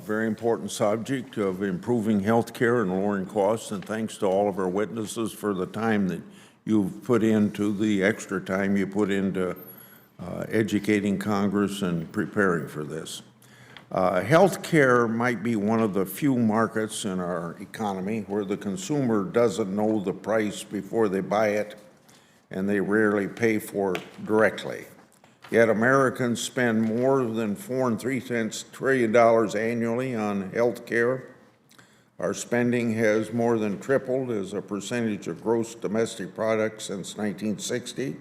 Very important subject of improving health care and lowering costs, and thanks to all of our witnesses for the time that you've put into, the extra time you put into educating Congress and preparing for this. Health care might be one of the few markets in our economy where the consumer doesn't know the price before they buy it, and they rarely pay for it directly. Yet Americans spend more than $4.3 trillion annually on health care. Our spending has more than tripled as a percentage of gross domestic product since 1960.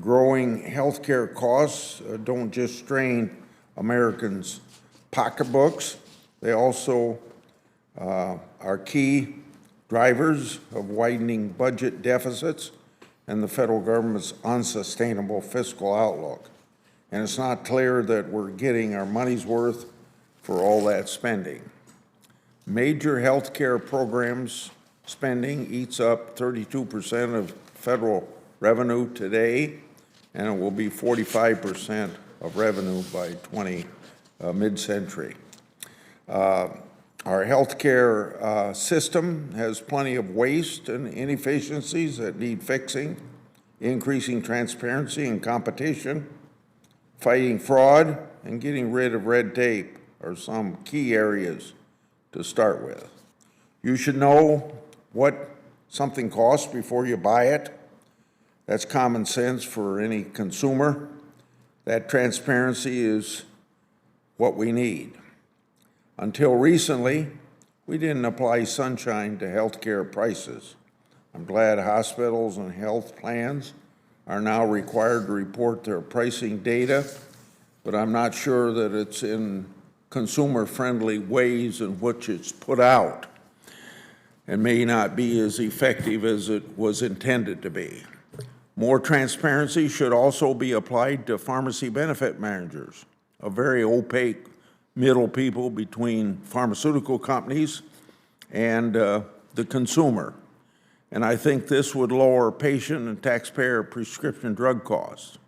Growing health care costs don't just strain Americans' pocketbooks, they also are key drivers of widening budget deficits and the federal government's unsustainable fiscal outlook. And it's not clear that we're getting our money's worth for all that spending. Major health care programs spending eats up 32% of federal revenue today, and it will be 45% of revenue by mid-century. Our healthcare system has plenty of waste and inefficiencies that need fixing. Increasing transparency and competition, fighting fraud, and getting rid of red tape are some key areas to start with. You should know what something costs before you buy it. That's common sense for any consumer. That transparency is what we need. Until recently, we didn't apply sunshine to healthcare prices. I'm glad hospitals and health plans are now required to report their pricing data, but I'm not sure that it's in consumer-friendly ways in which it's put out, and may not be as effective as it was intended to be. More transparency should also be applied to pharmacy benefit managers, a very opaque middle people between pharmaceutical companies and the consumer. And I think this would lower patient and taxpayer prescription drug costs.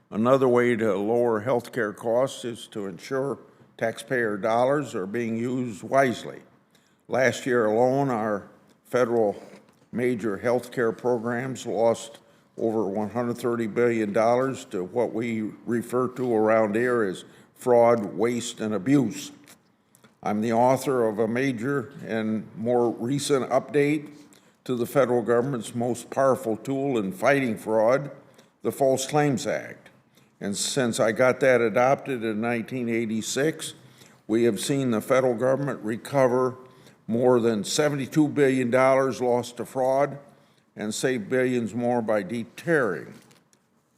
Another way to lower healthcare costs is to ensure taxpayer dollars are being used wisely. Last year alone, our federal major healthcare programs lost over $130 billion to what we refer to around here as fraud, waste, and abuse. I'm the author of a major and more recent update to the federal government's most powerful tool in fighting fraud, the False Claims Act. And since I got that adopted in 1986, we have seen the federal government recover more than $72 billion lost to fraud and save billions more by deterring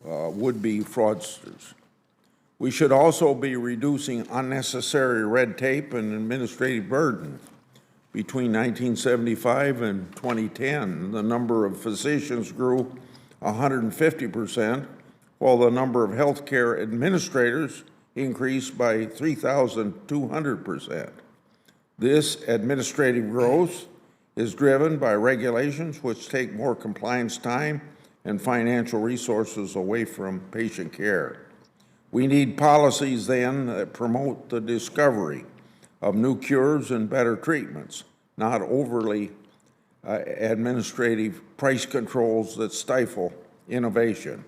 would-be fraudsters. We should also be reducing unnecessary red tape and administrative burden. Between 1975 and 2010, the number of physicians grew 150%, while the number of healthcare administrators increased by 3,200%. This administrative growth is driven by regulations which take more compliance time and financial resources away from patient care. We need policies then that promote the discovery of new cures and better treatments, not overly administrative price controls that stifle innovation.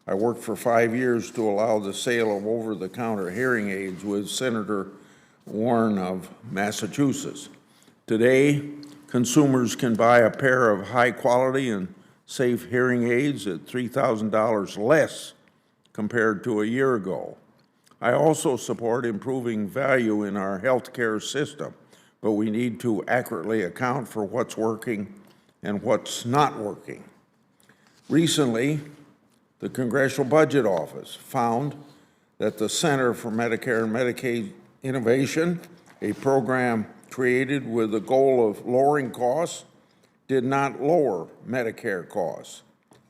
I worked for 5 years to allow the sale of over-the-counter hearing aids with Senator Warren of Massachusetts. Today, consumers can buy a pair of high-quality and safe hearing aids at $3,000 less compared to a year ago. I also support improving value in our healthcare system, but we need to accurately account for what's working and what's not working. Recently, the Congressional Budget Office found that the Center for Medicare and Medicaid Innovation, a program created with the goal of lowering costs, did not lower Medicare costs.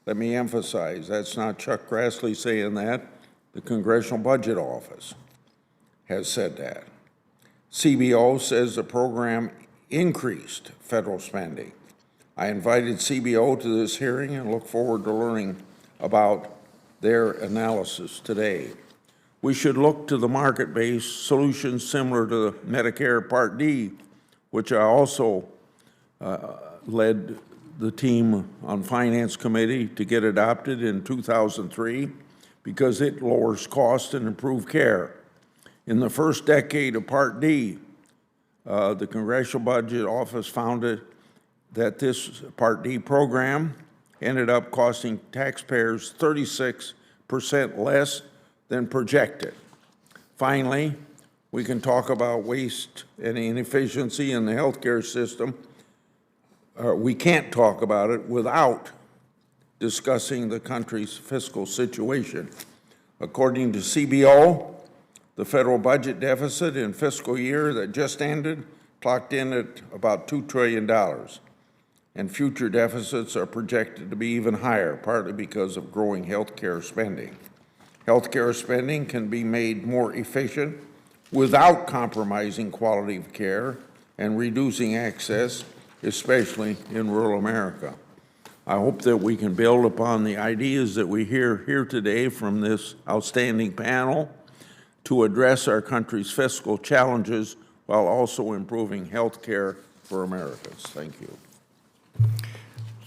Let me emphasize, that's not Chuck Grassley saying that. The Congressional Budget Office has said that. CBO says the program increased federal spending. I invited CBO to this hearing and look forward to learning about their analysis today. We should look to the market-based solutions similar to Medicare Part D, which I also led the team on Finance Committee to get adopted in 2003 because it lowers cost and improves care. In the first decade of Part D, the Congressional Budget Office found that this Part D program ended up costing taxpayers 36% less than projected. Finally, we can talk about waste and inefficiency in the healthcare system. We can't talk about it without discussing the country's fiscal situation. According to CBO, the federal budget deficit in fiscal year that just ended clocked in at about $2 trillion, and future deficits are projected to be even higher, partly because of growing healthcare spending. Healthcare spending can be made more efficient without compromising quality of care and reducing access, especially in rural America. I hope that we can build upon the ideas that we hear here today from this outstanding panel to address our country's fiscal challenges while also improving health care for Americans. Thank you.